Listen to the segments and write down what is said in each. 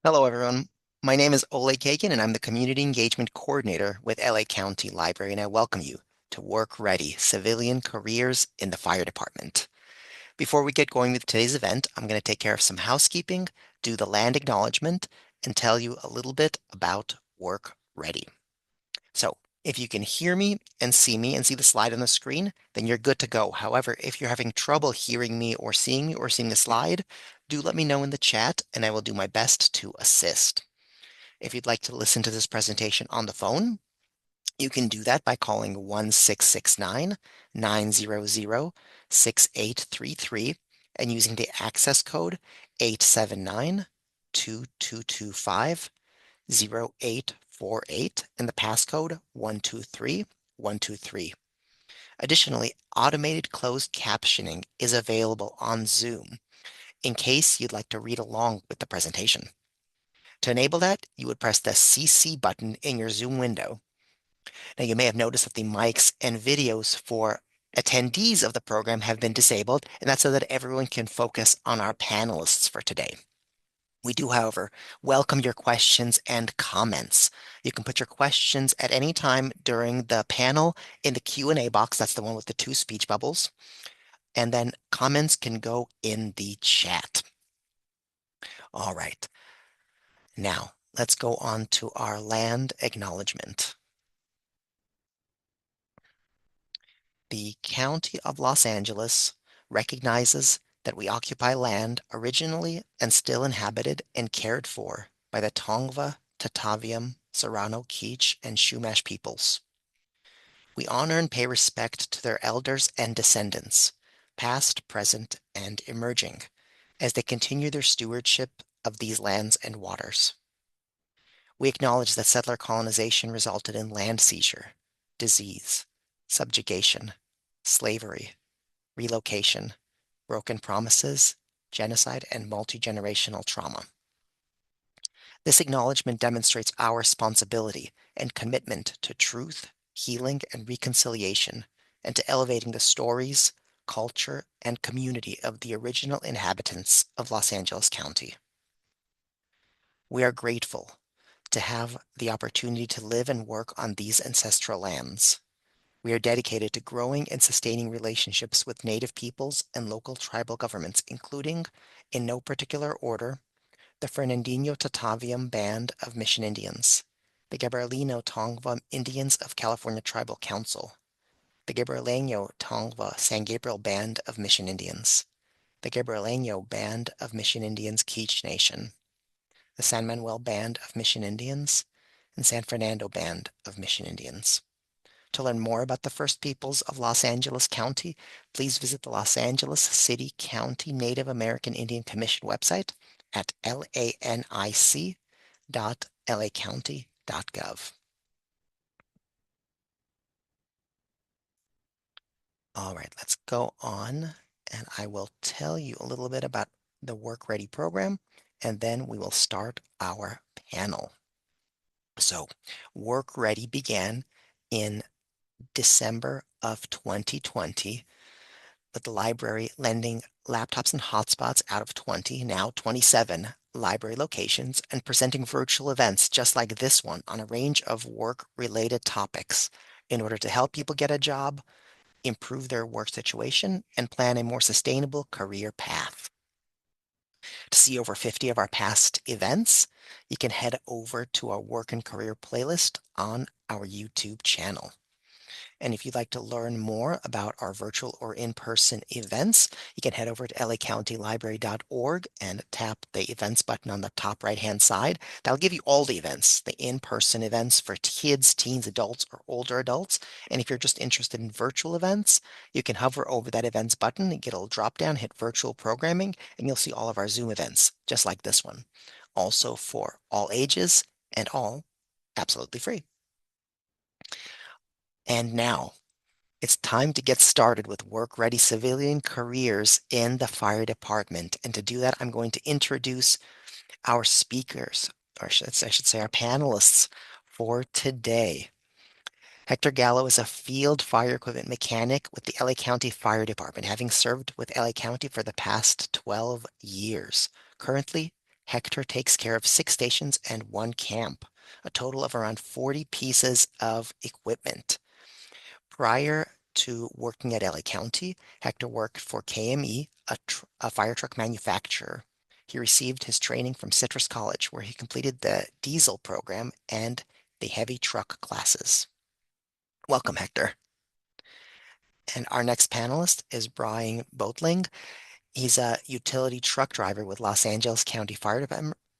Hello, everyone. My name is Ole Kagan, and I'm the Community Engagement Coordinator with LA County Library, and I welcome you to Work Ready Civilian Careers in the Fire Department. Before we get going with today's event, I'm going to take care of some housekeeping, do the land acknowledgement, and tell you a little bit about Work Ready. So, if you can hear me and see the slide on the screen, then you're good to go. However, if you're having trouble hearing me or seeing the slide, do let me know in the chat, and I will do my best to assist. If you'd like to listen to this presentation on the phone, you can do that by calling 1-669-900-6833 and using the access code 879-2225-0848 and the passcode 123123. Additionally, automated closed captioning is available on Zoom in case you'd like to read along with the presentation. To enable that, you would press the CC button in your Zoom window. Now, you may have noticed that the mics and videos for attendees of the program have been disabled, and that's so that everyone can focus on our panelists for today. We do, however, welcome your questions and comments. You can put your questions at any time during the panel in the Q&A box. That's the one with the two speech bubbles. And then comments can go in the chat. All right. Now, let's go on to our land acknowledgement. The County of Los Angeles recognizes that we occupy land originally and still inhabited and cared for by the Tongva, Tataviam, Serrano, Kizh, and Chumash peoples. We honor and pay respect to their elders and descendants, past, present, and emerging, as they continue their stewardship of these lands and waters. We acknowledge that settler colonization resulted in land seizure, disease, subjugation, slavery, relocation, broken promises, genocide, and multi-generational trauma. This acknowledgement demonstrates our responsibility and commitment to truth, healing, and reconciliation, and to elevating the stories, culture, and community of the original inhabitants of Los Angeles County. We are grateful to have the opportunity to live and work on these ancestral lands. We are dedicated to growing and sustaining relationships with Native peoples and local tribal governments, including, in no particular order, the Fernandino Tataviam Band of Mission Indians, the Gabrielino Tongva Indians of California Tribal Council, the Gabrielino Tongva San Gabriel Band of Mission Indians, the Gabrielino Band of Mission Indians Kizh Nation, the San Manuel Band of Mission Indians, and San Fernando Band of Mission Indians. To learn more about the First Peoples of Los Angeles County, please visit the Los Angeles City County Native American Indian Commission website at lanic.lacounty.gov. All right, let's go on, and I will tell you a little bit about the Work Ready program, and then we will start our panel. So, Work Ready began in December of 2020 with the library lending laptops and hotspots out of 20, now 27 library locations, and presenting virtual events just like this one on a range of work-related topics in order to help people get a job, improve their work situation, and plan a more sustainable career path. To see over 50 of our past events, you can head over to our work and career playlist on our YouTube channel. And if you'd like to learn more about our virtual or in-person events, you can head over to lacountylibrary.org and tap the events button on the top right-hand side. That'll give you all the events, the in-person events for kids, teens, adults, or older adults. And if you're just interested in virtual events, you can hover over that events button and get a little drop down, hit virtual programming, and you'll see all of our Zoom events, just like this one. Also for all ages and all absolutely free. And now, it's time to get started with work-ready civilian careers in the fire department. And to do that, I'm going to introduce our speakers, or I should say our panelists for today. Hector Gallo is a field fire equipment mechanic with the LA County Fire Department, having served with LA County for the past 12 years. Currently, Hector takes care of 6 stations and 1 camp, a total of around 40 pieces of equipment. Prior to working at LA County, Hector worked for KME, a fire truck manufacturer. He received his training from Citrus College, where he completed the diesel program and the heavy truck classes. Welcome, Hector. And our next panelist is Brian Boatling. He's a utility truck driver with Los Angeles County Fire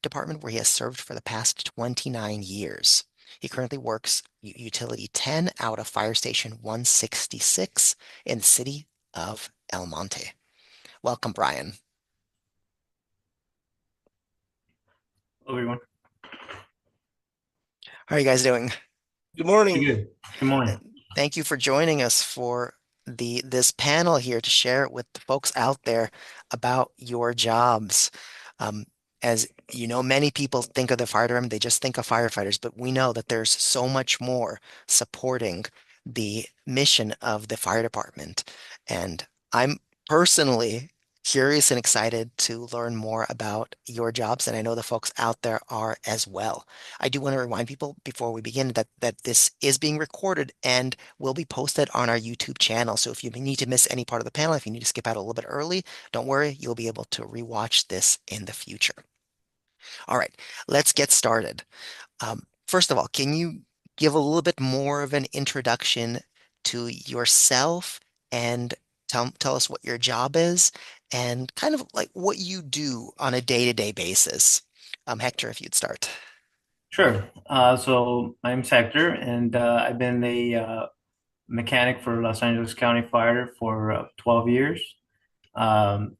Department, where he has served for the past 29 years. He currently works Utility 10 out of Fire Station 166 in the city of El Monte. Welcome, Brian. Hello, everyone. How are you guys doing? Good Pretty morning. good. Good morning. Thank you for joining us for this panel here to share with the folks out there about your jobs. Um, as you know, many people think of the fire department, they just think of firefighters, but we know that there's so much more supporting the mission of the fire department. And I'm personally curious and excited to learn more about your jobs, and I know the folks out there are as well. I do want to remind people before we begin that this is being recorded and will be posted on our YouTube channel. So if you need to miss any part of the panel, if you need to skip out a little bit early, don't worry, you'll be able to rewatch this in the future. All right, let's get started. First of all, can you give a little bit more of an introduction to yourself and tell us what your job is and kind of like what you do on a day-to-day basis? Hector, if you'd start. Sure. So my name's Hector, and I've been a mechanic for Los Angeles County Fire for 12 years. Um,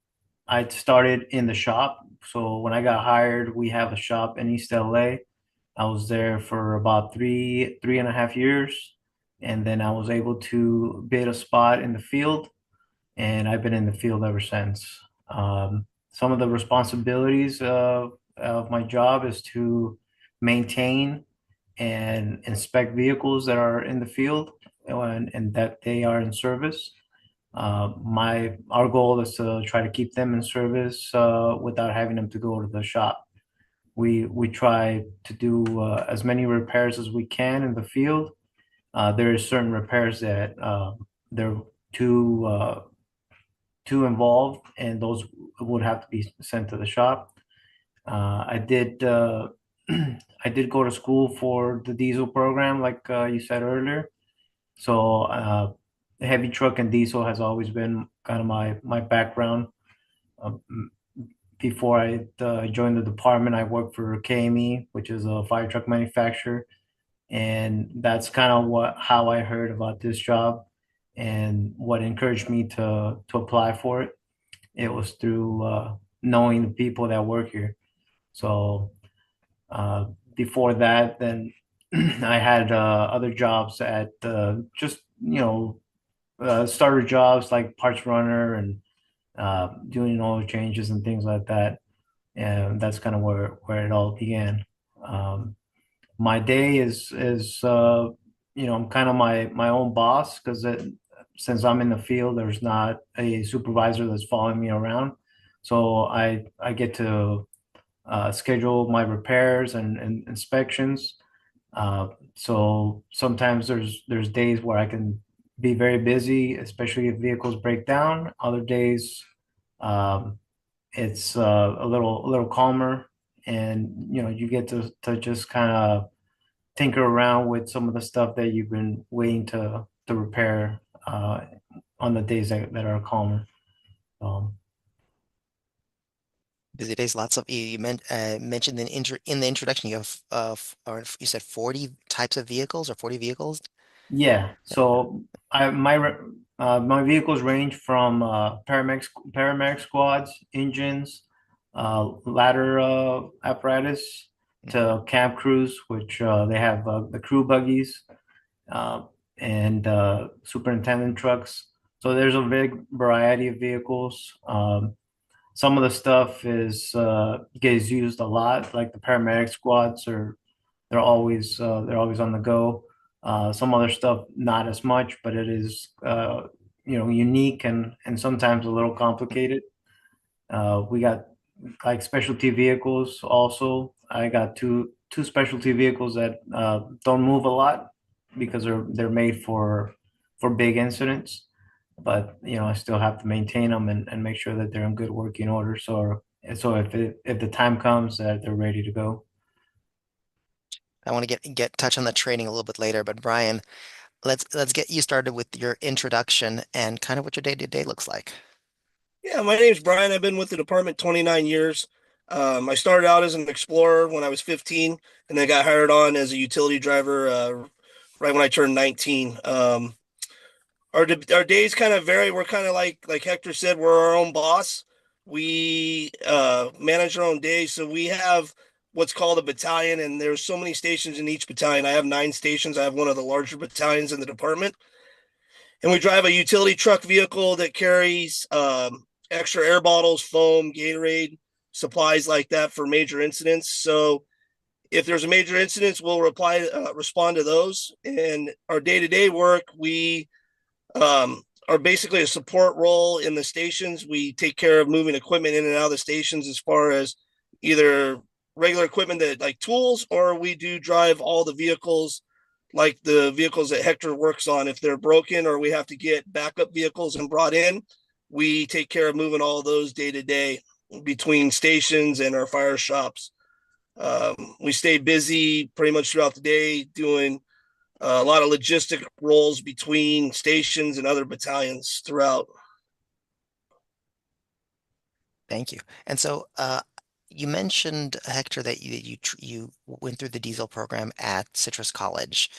I started in the shop. So when I got hired, we have a shop in East LA. I was there for about three and a half years, and then I was able to bid a spot in the field, and I've been in the field ever since. Some of the responsibilities of my job is to maintain and inspect vehicles that are in the field and that they are in service. My our goal is to try to keep them in service without having them to go to the shop. We try to do as many repairs as we can in the field. There are certain repairs that they're too too involved, and those would have to be sent to the shop. I did I did go to school for the diesel program, like you said earlier. So heavy truck and diesel has always been kind of my background. Um, Before I joined the department, I worked for KME, which is a fire truck manufacturer, and that's kind of what how I heard about this job and what encouraged me to apply for it. It was through knowing the people that work here. So uh, before that, then I had other jobs at just starter jobs like parts runner and doing oil changes and things like that. And that's kind of where it all began. Um, my day is I'm kind of my own boss because since I'm in the field, there's not a supervisor that's following me around, so I get to schedule my repairs and inspections. So sometimes there's days where I can be very busy, especially if vehicles break down. Other days, um, it's a little calmer, and you get to just kind of tinker around with some of the stuff that you've been waiting to repair on the days that are calmer. Um, Busy days, lots of mentioned in the introduction you have or you said 40 types of vehicles or 40 vehicles. yeah, so my vehicles range from paramedic squads, engines, ladder apparatus to camp crews, which they have the crew buggies uh, and superintendent trucks. So there's a big variety of vehicles. Some of the stuff is gets used a lot, like the paramedic squads are they're always on the go. Some other stuff not as much, but it is unique and sometimes a little complicated. We got like specialty vehicles also. I got two specialty vehicles that don't move a lot because they're made for big incidents. But I still have to maintain them and make sure that they're in good working order. So if the time comes that they're ready to go. I want to get touch on the training a little bit later, but Brian, let's get you started with your introduction and kind of what your day-to-day looks like. Yeah, my name's Brian. I've been with the department 29 years. I started out as an explorer when I was 15, and then got hired on as a utility driver right when I turned 19. Our days kind of vary. We're kind of like Hector said, we're our own boss. We manage our own days, so we have what's called a battalion, and there's so many stations in each battalion. I have 9 stations. I have one of the larger battalions in the department, and we drive a utility truck vehicle that carries extra air bottles, foam, Gatorade, supplies like that for major incidents. So if there's a major incident, we'll respond to those. And our day-to-day work, we are basically a support role in the stations. We take care of moving equipment in and out of the stations as far as either regular equipment that like tools, or we do drive all the vehicles like the vehicles that Hector works on. If they're broken or we have to get backup vehicles and brought in, we take care of moving all of those day to day between stations and our fire shops. We stay busy pretty much throughout the day doing a lot of logistic roles between stations and other battalions throughout. Thank you. And so, you mentioned, Hector, that you went through the diesel program at Citrus College,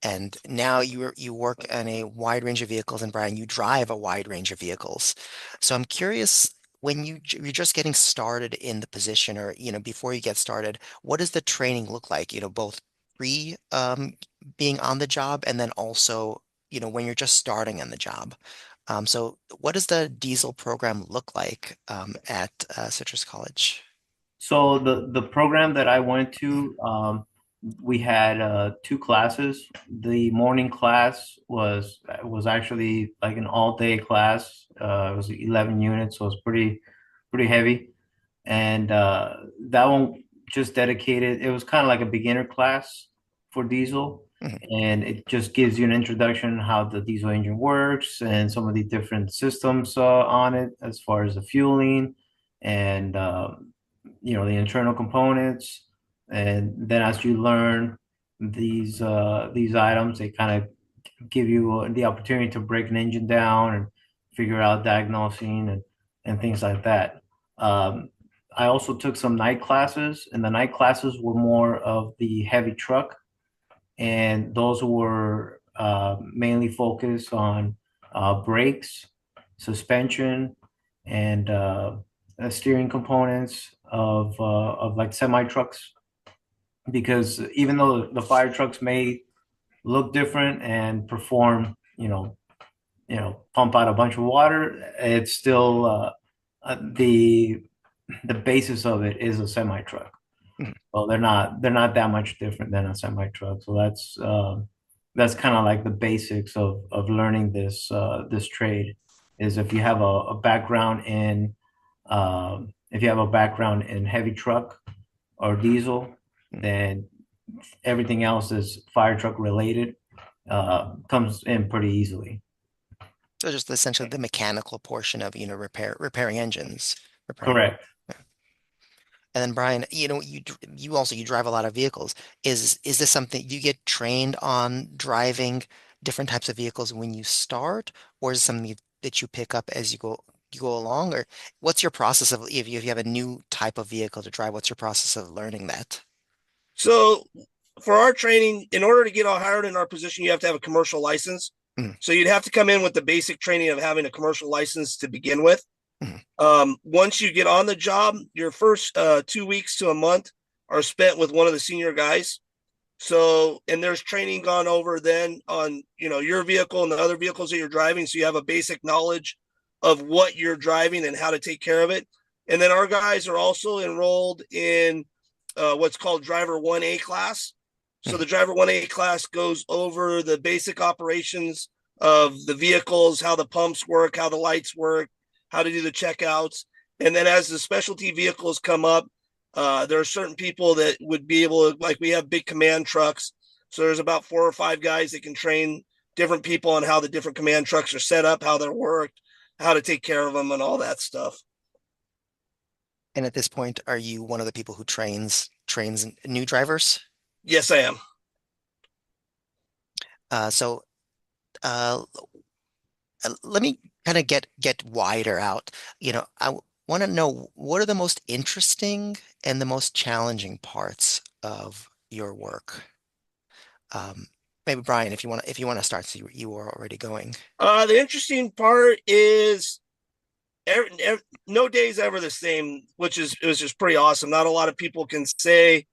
and now you work on a wide range of vehicles, and Brian, you drive a wide range of vehicles. So I'm curious, when you're just getting started in the position, or before you get started, what does the training look like? Both pre being on the job, and then also when you're just starting on the job. So what does the diesel program look like at Citrus College? So the program that I went to, we had two classes. The morning class was actually like an all day class. It was 11 units, so it was pretty heavy. And that one just dedicated. It was kind of like a beginner class for diesel, Mhm. and it just gives you an introduction how the diesel engine works and some of the different systems on it as far as the fueling and the internal components. And then as you learn these items, they kind of give you the opportunity to break an engine down and figure out diagnosing and things like that. Um, I also took some night classes, and the night classes were more of the heavy truck, and those were mainly focused on brakes, suspension, and steering components of like semi trucks. Because even though the fire trucks may look different and perform, pump out a bunch of water, it's still the basis of it is a semi truck. Mhm. Well, they're not that much different than a semi truck. So that's kind of like the basics of learning this trade. Is if you have a background in heavy truck or diesel, then everything else is fire truck related. Comes in pretty easily. So just essentially the mechanical portion of, repairing engines, repairing. Correct. And then Brian, you drive a lot of vehicles. Is this something you get trained on driving different types of vehicles when you start, or is it something that you pick up as you go along, or what's your process of if you have a new type of vehicle to drive, what's your process of learning that? So for our training, in order to get hired in our position, you have to have a commercial license. Mhm. So you'd have to come in with the basic training of having a commercial license to begin with. Mhm. Once you get on the job, your first 2 weeks to a month are spent with one of the senior guys. So, and there's training gone over then on, your vehicle and the other vehicles that you're driving. So you have a basic knowledge of what you're driving and how to take care of it. And then our guys are also enrolled in what's called driver 1A class. So Mhm. the driver 1A class goes over the basic operations of the vehicles, how the pumps work, how the lights work, how to do the checkouts. And then as the specialty vehicles come up, there are certain people that would be able to, like we have big command trucks. So there's about 4 or 5 guys that can train different people on how the different command trucks are set up, how they're worked, how to take care of them, and all that stuff. And at this point, are you one of the people who trains new drivers? Yes, I am. So uh, let me kind of get wider out. I want to know what are the most interesting and the most challenging parts of your work. Um, Maybe Brian, if you want to start, so you are already going. The interesting part is no day is ever the same, which is it was just pretty awesome. Not a lot of people can say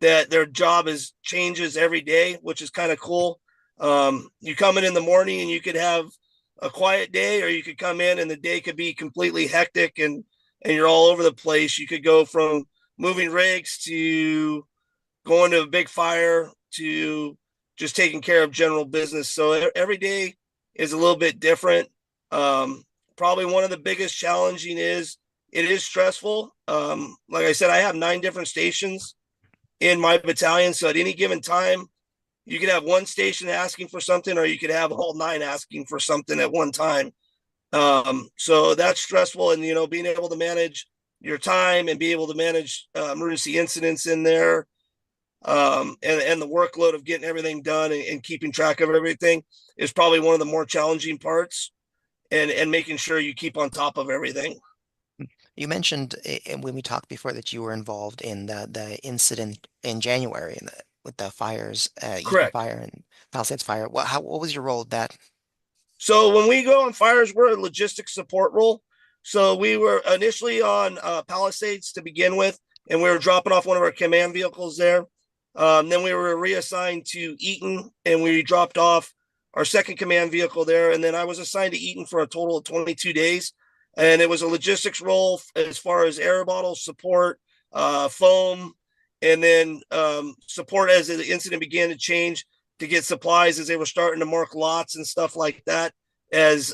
that their job is changes every day, which is kind of cool. You come in the morning and you could have a quiet day, or you could come in and the day could be completely hectic and you're all over the place. You could go from moving rigs to going to a big fire to just taking care of general business. So every day is a little bit different. Um, Probably one of the biggest challenging is it is stressful. Like I said, I have 9 different stations in my battalion. So at any given time, you could have one station asking for something, or you could have all 9 asking for something at one time. So that's stressful, and being able to manage your time and be able to manage emergency incidents in there, and the workload of getting everything done and keeping track of everything is probably one of the more challenging parts, and making sure you keep on top of everything. You mentioned when we talked before that you were involved in the incident in January with the fires, Eaton Correct. Fire and Palisades Fire. What was your role with that? So when we go on fires, we're a logistics support role. So we were initially on Palisades to begin with, and we were dropping off one of our command vehicles there. Then we were reassigned to Eaton, and we dropped off our second command vehicle there. And then I was assigned to Eaton for a total of 22 days. And it was a logistics role as far as air bottle support, foam, and then support as the incident began to change to get supplies as they were starting to mark lots and stuff like that. As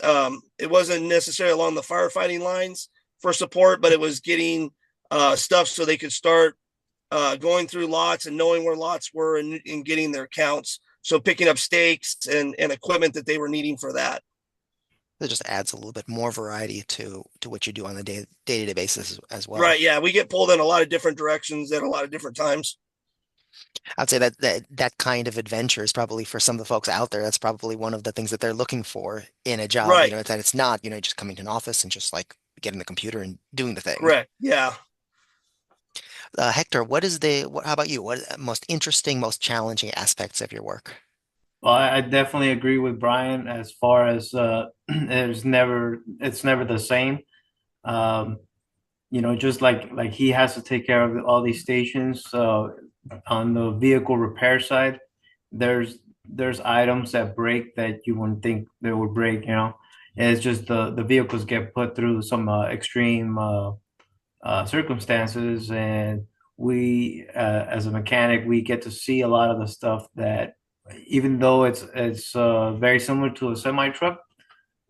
it wasn't necessarily along the firefighting lines for support, but it was getting stuff so they could start going through lots and knowing where lots were and getting their counts. So picking up stakes and equipment that they were needing for that. It just adds a little bit more variety to what you do on a day-to-day basis as well. Right. Yeah. We get pulled in a lot of different directions at a lot of different times. I'd say that kind of adventure is probably for some of the folks out there, that's probably one of the things that they're looking for in a job, Right. that it's not, just coming to an office and just like getting the computer and doing the thing. Correct. Yeah. Hector, how about you? What are the most interesting, most challenging aspects of your work? Well, I definitely agree with Brian as far as it's never the same. Um, just like he has to take care of all these stations. On the vehicle repair side, there's items that break that you wouldn't think they would break. And it's just the vehicles get put through some extreme circumstances, and we as a mechanic we get to see a lot of the stuff that even though it's very similar to a semi truck,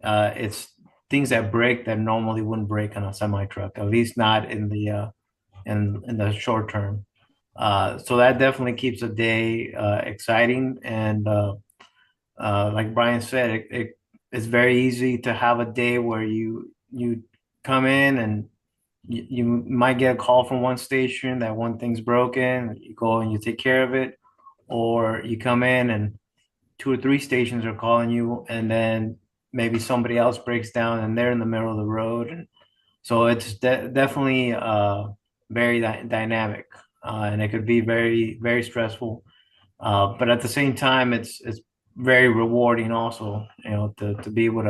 it's things that break that normally wouldn't break on a semi truck, at least not in the short term. So that definitely keeps a day exciting, and like Brian said, it's very easy to have a day where you come in and you might get a call from one station that one thing's broken. You go and you take care of it, or you come in and 2 or 3 stations are calling you, and then maybe somebody else breaks down and they're in the middle of the road. And so it's definitely very dynamic, and it could be very, very stressful. But at the same time, it's very rewarding also, to be able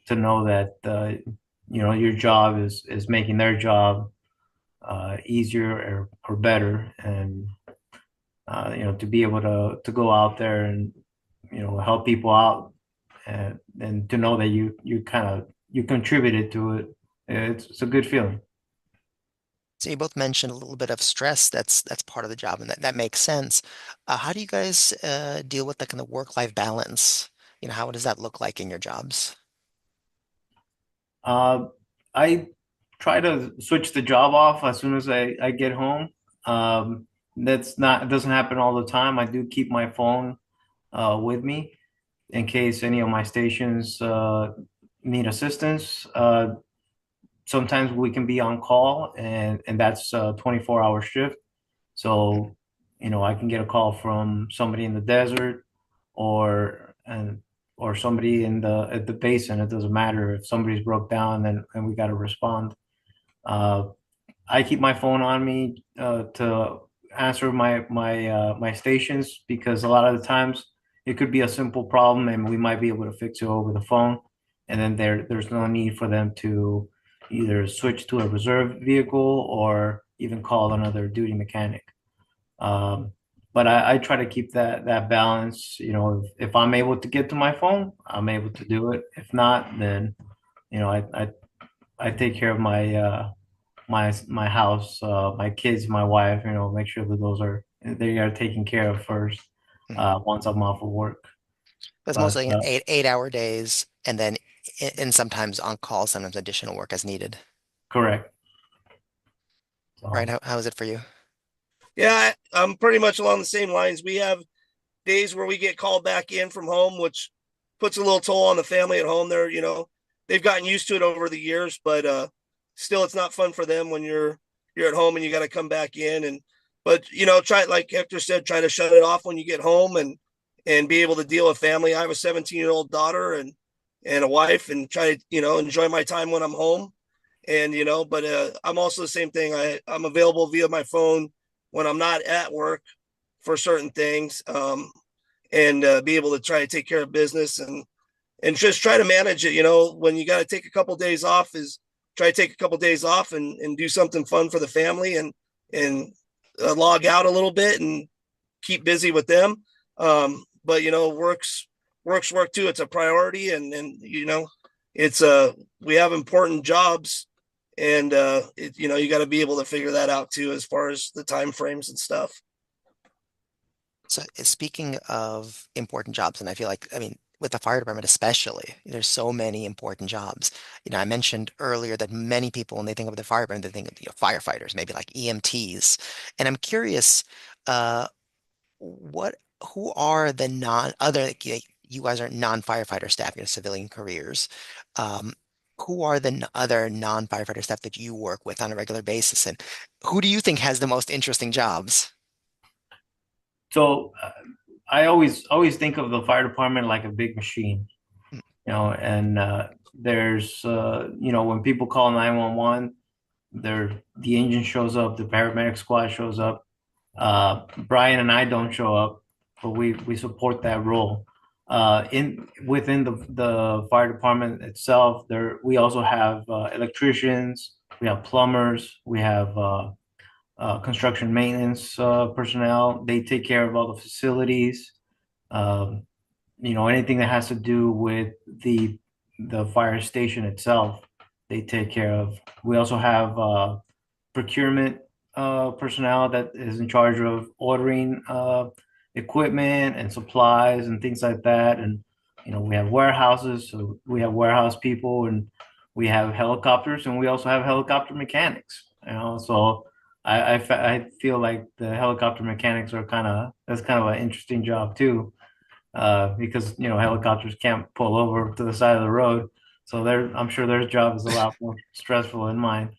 to know that your job is making their job easier or better, and to be able to go out there and help people out, and to know that you kind of you contributed to it. It's a good feeling. So you both mentioned a little bit of stress. That's part of the job, and that makes sense. How do you guys deal with the kind of work-life balance? How does that look like in your jobs? Uh, I try to switch the job off as soon as I get home. That's not it doesn't happen all the time. I do keep my phone with me in case any of my stations need assistance. Sometimes we can be on call, and that's a 24-hour shift. So, I can get a call from somebody in the desert or and or somebody in the at the basin. It doesn't matter if somebody's broke down and we got to respond. Uh, I keep my phone on me to answer my stations because a lot of the times it could be a simple problem and we might be able to fix it over the phone, and then there's no need for them to either switch to a reserve vehicle or even call another duty mechanic. Um, but I try to keep that balance. If I'm able to get to my phone, I'm able to do it. If not, then I take care of my house, my kids, my wife. Make sure that they are taken care of first. Mhm. Once I'm off of work. It's But mostly 8 hour days, and then and sometimes on call, sometimes additional work as needed. correct. Right? So How is it for you? Yeah, I'm pretty much along the same lines. We have days where we get called back in from home, which puts a little toll on the family at home. They've gotten used to it over the years, but still, it's not fun for them when you're at home and you got to come back in. But try, like Hector said, try to shut it off when you get home and be able to deal with family. I have a 17-year-old daughter and a wife, and try to enjoy my time when I'm home. And but I'm also the same thing. I'm available via my phone when I'm not at work for certain things, and be able to try to take care of business and just try to manage it. When you got to take a couple of days off, is try to take a couple of days off and do something fun for the family and log out a little bit and keep busy with them. But works work too. It's a priority, and it's we have important jobs, and you got to be able to figure that out too as far as the time frames and stuff. So speaking of important jobs, and I feel like, I mean, with the fire department especially, there's so many important jobs. I mentioned earlier that many people, when they think of the fire department, they think of firefighters, maybe like EMTs. And I'm curious, uh, what who are the non other like, you guys are non-firefighter staff, civilian careers. Um, who are the other non-firefighter staff that you work with on a regular basis, and who do you think has the most interesting jobs? so I always think of the fire department like a big machine. Hmm. And there's when people call 911, the engine shows up, the paramedic squad shows up. Brian and I don't show up, but we support that role. In within the fire department itself, there we also have electricians, we have plumbers, we have construction maintenance personnel. They take care of all the facilities. Um, anything that has to do with the fire station itself, they take care of. We also have procurement personnel that is in charge of ordering equipment and supplies and things like that. And we have warehouses, so we have warehouse people, and we have helicopters, and we also have helicopter mechanics. So I feel like the helicopter mechanics are that's kind of an interesting job too, because helicopters can't pull over to the side of the road, so I'm sure their job is a lot more stressful than mine.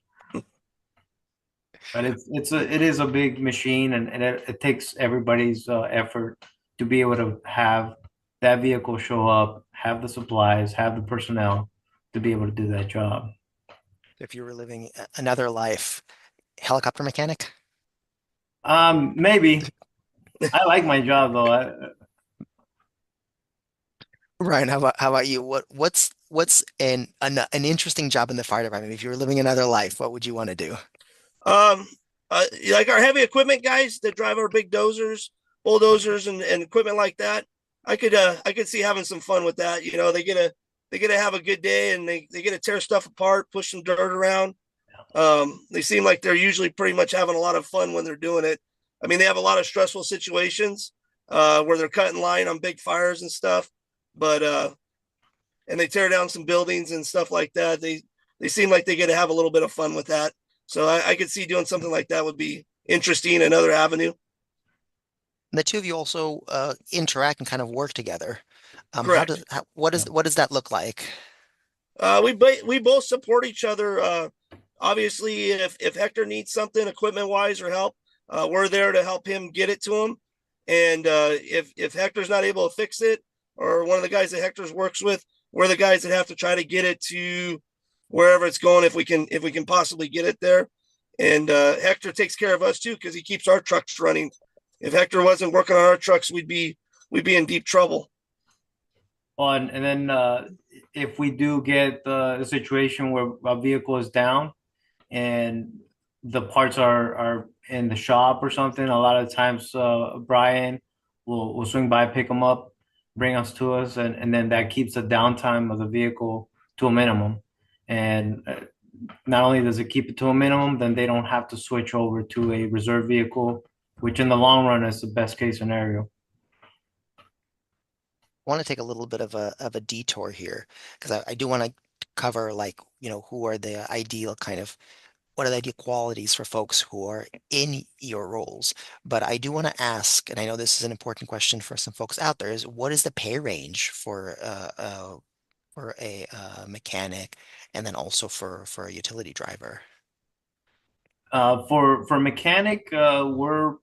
But it is a big machine, and it takes everybody's effort to be able to have that vehicle show up, have the supplies, have the personnel to be able to do that job. If you were living another life, helicopter mechanic? Maybe I like my job though. Ryan, how about you? What's an interesting job in the fire department? If you were living another life, what would you want to do? Um, like our heavy equipment guys that drive our big dozers, bulldozers, and equipment like that. I could see having some fun with that. They get to have a good day, and they get to tear stuff apart, push some dirt around. They seem like they're usually pretty much having a lot of fun when they're doing it. I mean, they have a lot of stressful situations where they're cutting line on big fires and stuff, but and they tear down some buildings and stuff like that. they seem like they get to have a little bit of fun with that. So I could see doing something like that would be interesting, another avenue. And the two of you also interact and kind of work together. Correct. What does that look like? We both support each other. Obviously, if Hector needs something equipment wise or help, we're there to help him get it to him. And if Hector's not able to fix it, or one of the guys that Hector's works with, we're the guys that have to try to get it to wherever it's going if we can possibly get it there. And Hector takes care of us too because he keeps our trucks running. If Hector wasn't working on our trucks, we'd be in deep trouble. And then if we do get a situation where a vehicle is down and the parts are in the shop or something, a lot of times Brian will swing by, pick them up, bring us to us, and then that keeps the downtime of the vehicle to a minimum. And not only does it keep it to a minimum, then they don't have to switch over to a reserve vehicle, which in the long run is the best case scenario. I want to take a little bit of a detour here because I do want to cover like, who are the ideal kind of what are the ideal qualities for folks who are in your roles. But I do want to ask, and I know this is an important question for some folks out there, is what is the pay range for a mechanic and then also for a utility driver? For mechanic, we're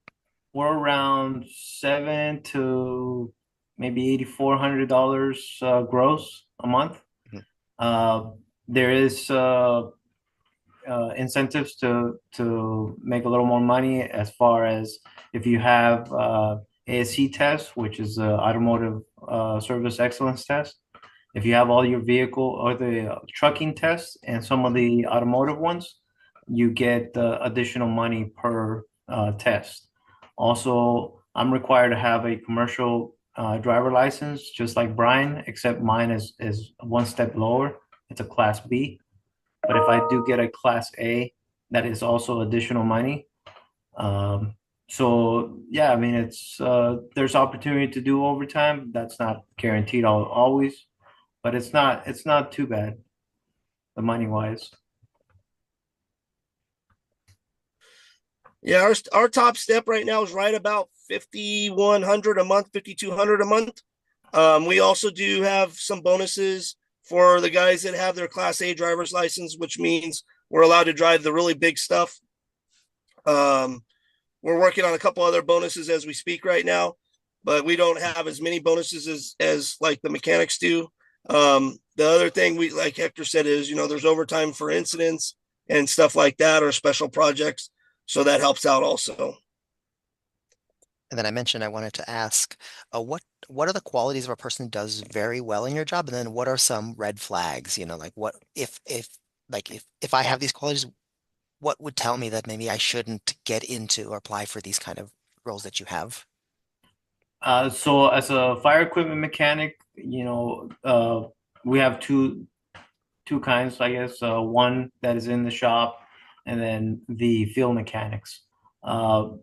around seven to maybe $8,400 gross a month. Mhm. There is incentives to make a little more money as far as if you have ASE test, which is the Automotive Service Excellence Test. If you have all your vehicle or the trucking tests and some of the automotive ones, you get additional money per test. Also, I'm required to have a commercial driver license, just like Brian, except mine is one step lower. It's a Class B. But if I do get a Class A, that is also additional money. So yeah, I mean it's there's opportunity to do overtime. That's not guaranteed always, but it's not too bad, the money wise. Yeah, our top step right now is right about 5,100 a month, 5,200 a month. We also do have some bonuses for the guys that have their Class A driver's license, which means we're allowed to drive the really big stuff. Um, we're working on a couple other bonuses as we speak right now, but we don't have as many bonuses as like the mechanics do. The other thing we like Hector said is there's overtime for incidents and stuff like that or special projects, so that helps out also. And then I mentioned I wanted to ask, what are the qualities of a person who does very well in your job, and then what are some red flags? Like what if I have these qualities, what would tell me that maybe I shouldn't get into or apply for these kind of roles that you have? So as a fire equipment mechanic, we have two kinds, I guess. One that is in the shop, and then the field mechanics. Uh,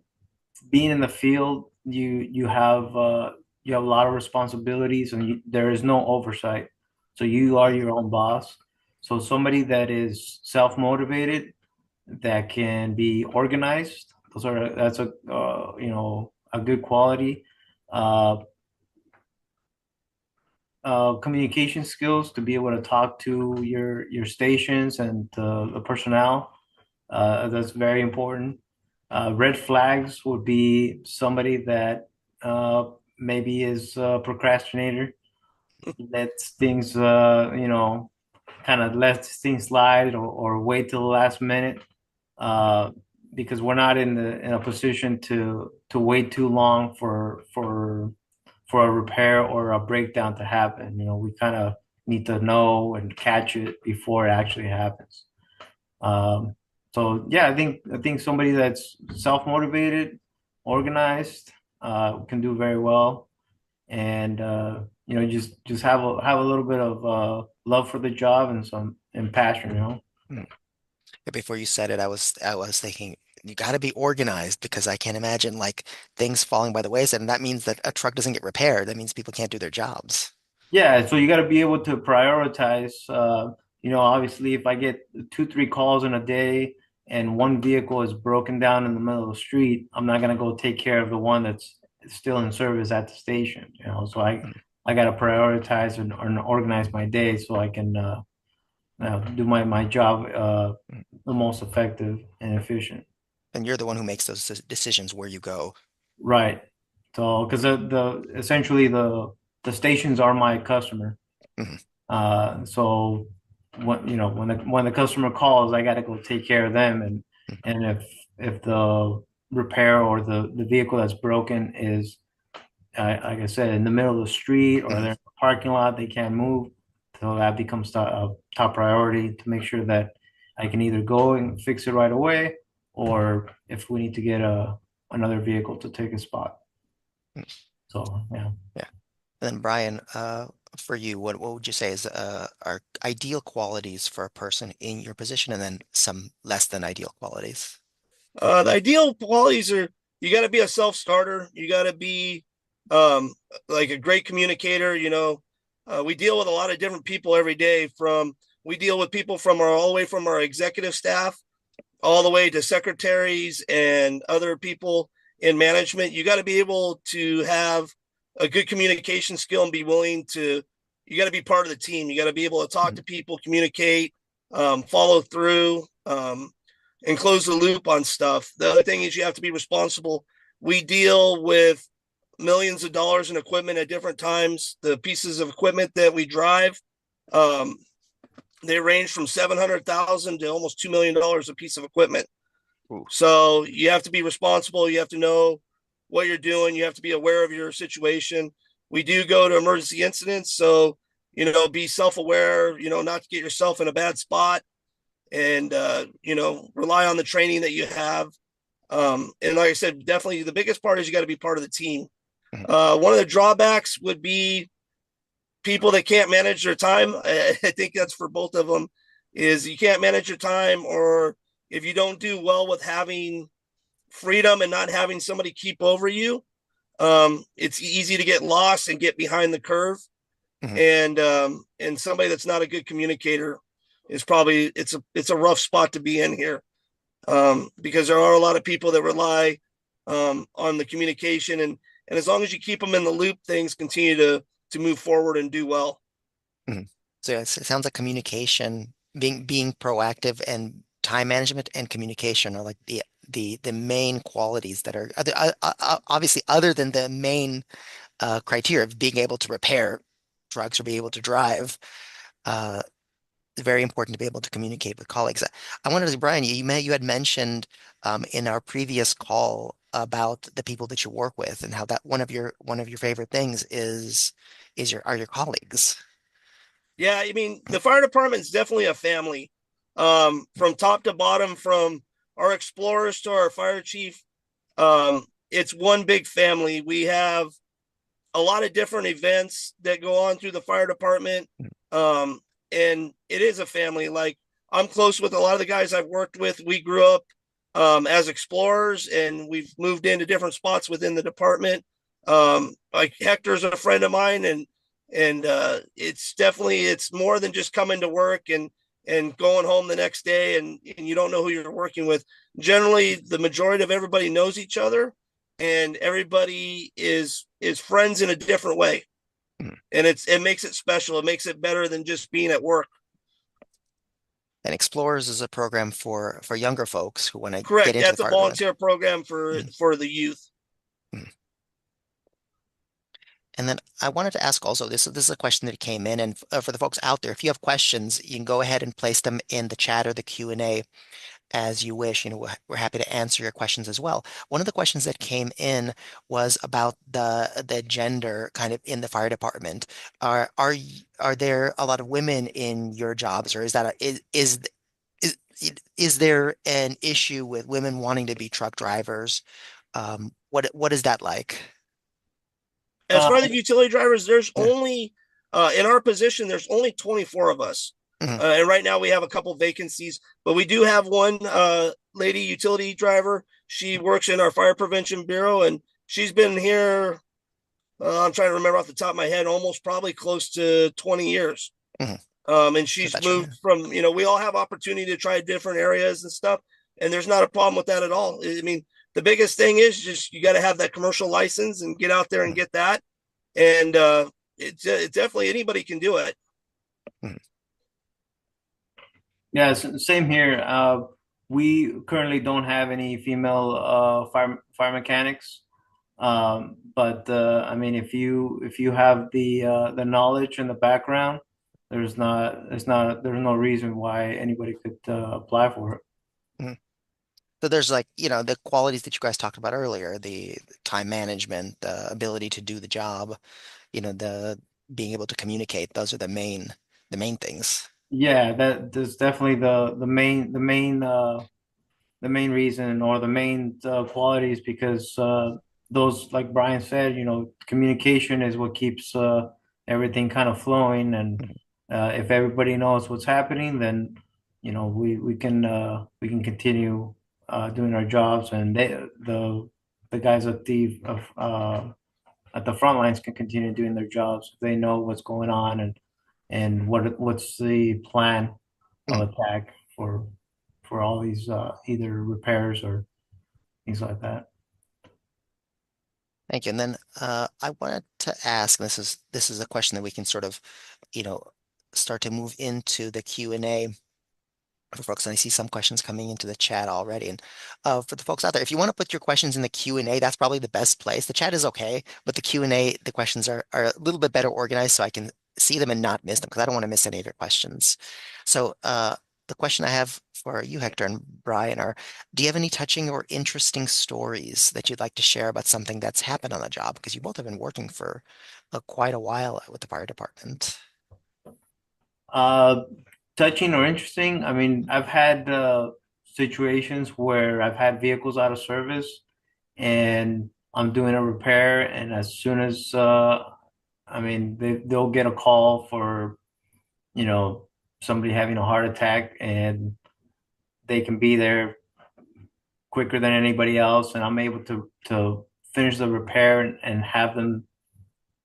Being in the field, you have a lot of responsibilities, and there is no oversight. So you are your own boss. So somebody that is self-motivated, that can be organized, that's a good quality. Uh, Communication skills to be able to talk to your stations and the personnel. That's very important. Red flags would be somebody that maybe is a procrastinator, lets things, kind of lets things slide or wait till the last minute, uh, because we're not in a position to wait too long for a repair or a breakdown to happen. We kind of need to know and catch it before it actually happens. Um, so yeah, I think somebody that's self-motivated, organized, can do very well, and just have a little bit of love for the job and some and passion. Hmm. Before you said it, I was thinking you got to be organized because I can't imagine like things falling by the wayside, and that means that a truck doesn't get repaired. That means people can't do their jobs. Yeah, so you got to be able to prioritize Obviously, if I get 2, 3 calls in a day and one vehicle is broken down in the middle of the street, I'm not gonna go take care of the one that's still in service at the station. So I gotta prioritize and organize my day so I can do my job the most effective and efficient. And you're the one who makes those decisions where you go. Right. So, because the essentially the stations are my customer. Mhm. So when the customer calls, I got to go take care of them, Mhm. and if the repair or the vehicle that's broken is, like I said, in the middle of the street or Mhm. they're in the parking lot, they can't move. So that becomes top priority to make sure that I can either go and fix it right away, or if we need to get another vehicle to take a spot. So yeah. Yeah. And then Brian, for you, what would you say is are ideal qualities for a person in your position, and then some less than ideal qualities? The ideal qualities are you got to be a self starter. You got to be um, like a great communicator. We deal with a lot of different people every day. We deal with people from all the way from our executive staff all the way to secretaries and other people in management. You got to be able to have a good communication skill and be willing to. You got to be part of the team. You got to be able to talk to people, communicate, follow through. And close the loop on stuff. The other thing is you have to be responsible. We deal with millions of dollars in equipment at different times. The pieces of equipment that we drive, um, they range from 700,000 to almost $2 million a piece of equipment. Ooh. So you have to be responsible. You have to know what you're doing. You have to be aware of your situation. We do go to emergency incidents, so be self-aware. Not to get yourself in a bad spot, and rely on the training that you have. And like I said, definitely the biggest part is you got to be part of the team. Mhm. One of the drawbacks would be people that can't manage their time. I think that's for both of them. Is you can't manage your time, or if you don't do well with having freedom and not having somebody keep over you, it's easy to get lost and get behind the curve. Mhm. And somebody that's not a good communicator is probably it's a rough spot to be in here, because there are a lot of people that rely on the communication, and as long as you keep them in the loop, things continue to move forward and do well. Mhm. So it sounds like communication, being proactive, and time management and communication are like the main qualities that are obviously, other than the main criteria of being able to repair trucks or be able to drive. Uh, it's very important to be able to communicate with colleagues. I wanted to, Brian, you had mentioned in our previous call about the people that you work with, and how that one of your favorite things are your colleagues. Yeah, I mean, the fire department is definitely a family, from top to bottom, from our explorers to our fire chief. It's one big family. We have a lot of different events that go on through the fire department. Um, and it is a family. Like, I'm close with a lot of the guys I've worked with. We grew up as explorers, and we've moved into different spots within the department. Like Hector's a friend of mine, and it's more than just coming to work and going home the next day, and you don't know who you're working with. Generally, the majority of everybody knows each other, and everybody is friends in a different way, Mhm. and it makes it special. It makes it better than just being at work. And Explorers is a program for younger folks who want to get Correct. into the That's a fire department. volunteer program for Mhm. for the youth. Mhm. And then I wanted to ask also, this is a question that came in, and for the folks out there, if you have questions, you can go ahead and place them in the chat or the Q&A as you wish. We're happy to answer your questions as well. One of the questions that came in was about the gender kind of in the fire department. Are there a lot of women in your jobs, or is is there an issue with women wanting to be truck drivers? What is that like? As Uh, far as the utility drivers, there's only in our position there's only 24 of us, Mhm. and right now we have a couple vacancies, but we do have one lady utility driver. She works in our fire prevention bureau, and she's been here. I'm trying to remember off the top of my head, almost probably close to 20 years. Mhm. And So she's that's true. moved from, we all have opportunity to try different areas and stuff. And there's not a problem with that at all. I mean, the biggest thing is just you got to have that commercial license and get out there and get that. And it definitely anybody can do it. Mhm. Yeah, same here. We currently don't have any female fire mechanics. But I mean, if you have the knowledge and the background, there's no reason why anybody could apply for it. Mhm. So there's like, the qualities that you guys talked about earlier, the time management, the ability to do the job, the being able to communicate. Those are the main things. Yeah, that's definitely the main reason or the main qualities because those, like Brian said, communication is what keeps everything kind of flowing. And Mhm. if everybody knows what's happening, then we can continue doing our jobs, and the guys at the front lines can continue doing their jobs. They know what's going on and what's the plan Mhm. of attack for all these either repairs or things like that. Thank you. And then I wanted to ask, and this is a question that we can sort of, you know, start to move into the Q&A for folks. And I see some questions coming into the chat already. And for the folks out there, if you want to put your questions in the Q&A, that's probably the best place. The chat is okay, but the Q&A, the questions are a little bit better organized so I can see them and not miss them because I don't want to miss any of your questions. So the question I have for you, Hector and Brian, are do you have any touching or interesting stories that you'd like to share about something that's happened on the job? Because you both have been working for quite a while with the fire department. Uh, Touching or interesting. I mean, I've had situations where I've had vehicles out of service and I'm doing a repair, and as soon as I mean, they'll get a call for, you know, somebody having a heart attack, and they can be there quicker than anybody else, and I'm able to finish the repair and have them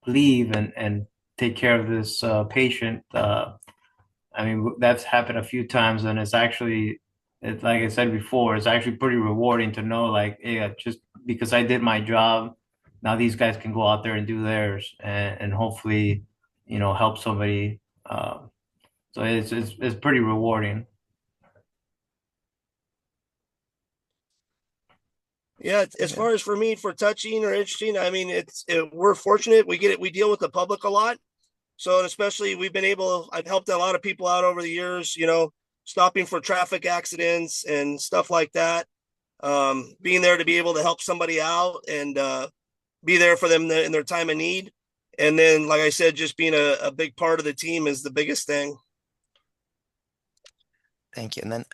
leave and take care of this patient. I mean, that's happened a few times, and it's actually, like I said before, it's actually pretty rewarding to know, like, yeah, just because I did my job, now these guys can go out there and do theirs, and hopefully, help somebody. So it's pretty rewarding. Yeah, as Yeah. far as for me, for touching or interesting, I mean, we're fortunate. We deal with the public a lot. So, and especially I've helped a lot of people out over the years, stopping for traffic accidents and stuff like that. Being there to be able to help somebody out and be there for them in their time of need. And then, like I said, just being a big part of the team is the biggest thing. Thank you. And then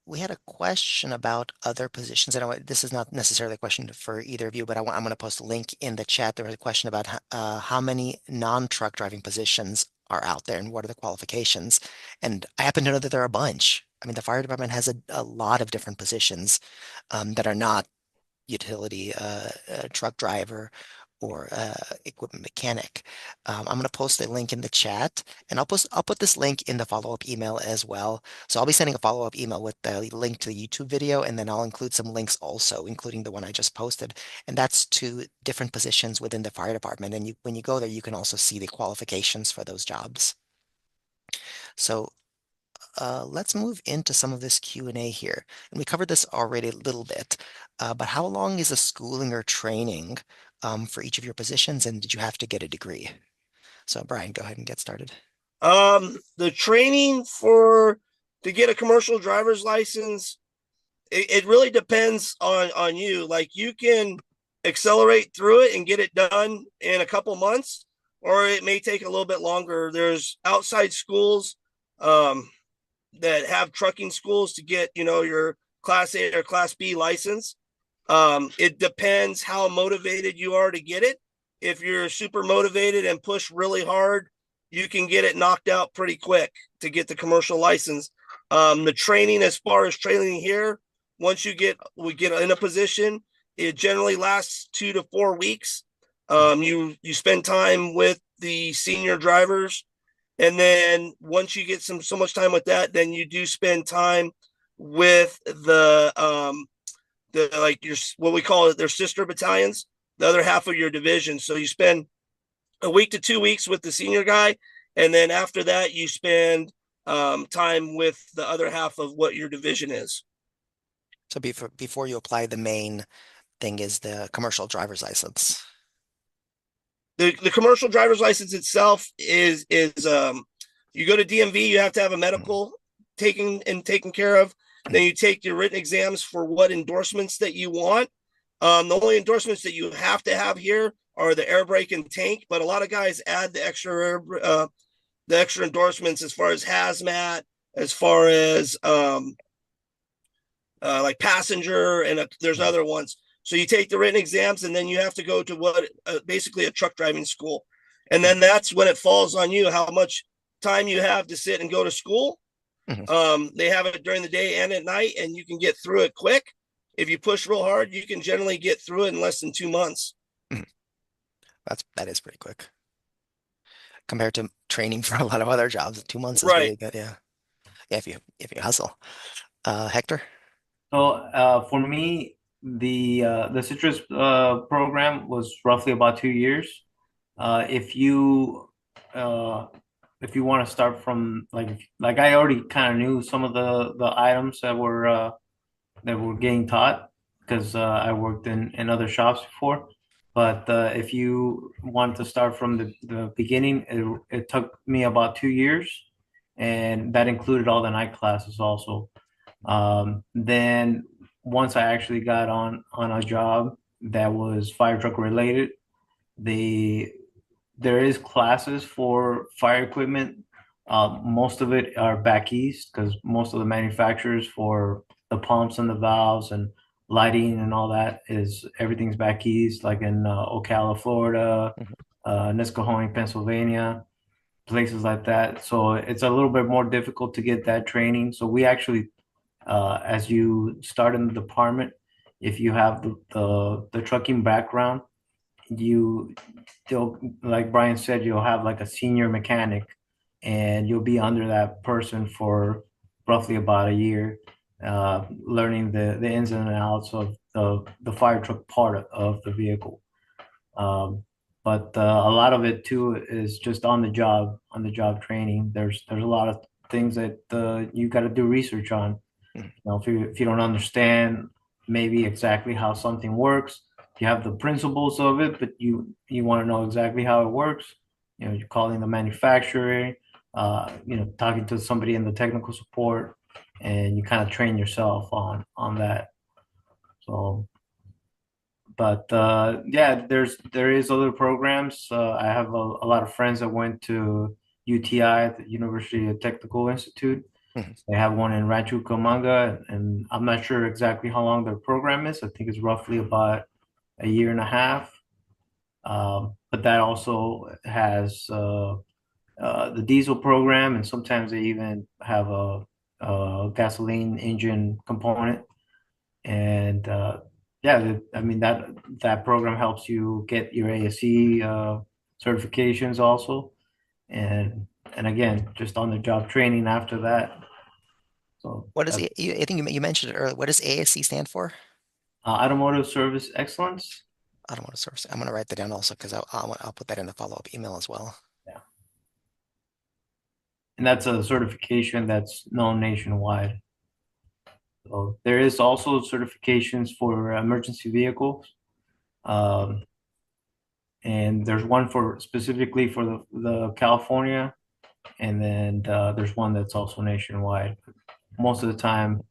we had a question about other positions. I know this is not necessarily a question for either of you, but I'm going to post a link in the chat. There was a question about how many non-truck driving positions are out there and what are the qualifications. And I happen to know that there are a bunch. I mean, the fire department has a lot of different positions that are not utility truck driver or equipment mechanic. I'm going to post a link in the chat, and I'll put this link in the follow-up email as well. So I'll be sending a follow-up email with the link to the YouTube video, and then I'll include some links also, including the one I just posted. And that's to different positions within the fire department. And when you go there, you can also see the qualifications for those jobs. So let's move into some of this Q&A here. And we covered this already a little bit, but how long is the schooling or training for each of your positions, and did you have to get a degree? So Brian, go ahead and get started. The training to get a commercial driver's license, it really depends on you. Like you can accelerate through it and get it done in a couple months, or it may take a little bit longer. There's outside schools um, that have trucking schools to get your Class A or Class B license. It depends how motivated you are to get it. If you're super motivated and push really hard, you can get it knocked out pretty quick to get the commercial license. The training, as far as training here, once we get in a position, it generally lasts 2 to 4 weeks. You spend time with the senior drivers And then once you get so much time with that, then you do spend time with the like your what we call it their sister battalions, the other half of your division. So you spend a week to 2 weeks with the senior guy, and then after that you spend time with the other half of what your division is. So before you apply, the main thing is the commercial driver's license. The commercial driver's license itself is you go to DMV, you have to have a medical taken care of. Then you take your written exams for what endorsements that you want. The only endorsements that you have to have here are the air brake and tank, but a lot of guys add the extra endorsements as far as hazmat, as far as like passenger, and there's other ones. So you take the written exams, and then you have to go to what basically a truck driving school, and then that's when it falls on you how much time you have to sit and go to school. They have it during the day and at night, and you can get through it quick. If you push real hard, you can generally get through it in less than 2 months. That is pretty quick compared to training for a lot of other jobs. 2 months is Right. really good. Yeah. Yeah, if you hustle. Hector? So for me, the citrus program was roughly about 2 years. If you want to start from like I already kind of knew some of the items that were getting taught because I worked in other shops before. But if you want to start from the beginning, it took me about 2 years, and that included all the night classes also. Then once I actually got on a job that was fire truck related, the there is classes for fire equipment. Most of it are back east because most of the manufacturers for the pumps and the valves and lighting and all that is everything's back east, like in Ocala, Florida, Nescahoning, Pennsylvania, places like that. So it's a little bit more difficult to get that training. So we actually, as you start in the department, if you have the trucking background, you still, like Brian said, you'll have like a senior mechanic, and you'll be under that person for roughly about a year, learning the ins and outs of the fire truck part of the vehicle. But a lot of it too is just on the job training. There's a lot of things that you got to do research on. Mhm. You know, if you don't understand maybe exactly how something works, you have the principles of it, but you want to know exactly how it works. You know, you're calling the manufacturer, talking to somebody in the technical support, and you kind of train yourself on that. So, but yeah, there is other programs. I have a lot of friends that went to UTI, the University Technical Institute. Mhm. They have one in Rancho Cucamonga, and I'm not sure exactly how long their program is. I think it's roughly about a year and a half. But that also has the diesel program, and sometimes they even have a gasoline engine component. And yeah, I mean that program helps you get your ASE certifications also, and again, just on the job training after that. So What is that's I think you mentioned it earlier. What does ASC stand for? automotive service excellence. Automotive Service. I'm going to write that down also because I'll put that in the follow-up email as well. Yeah, and that's a certification that's known nationwide. So there is also certifications for emergency vehicles. Um, and there's one for specifically for the California, and then there's one that's also nationwide. Most of the time,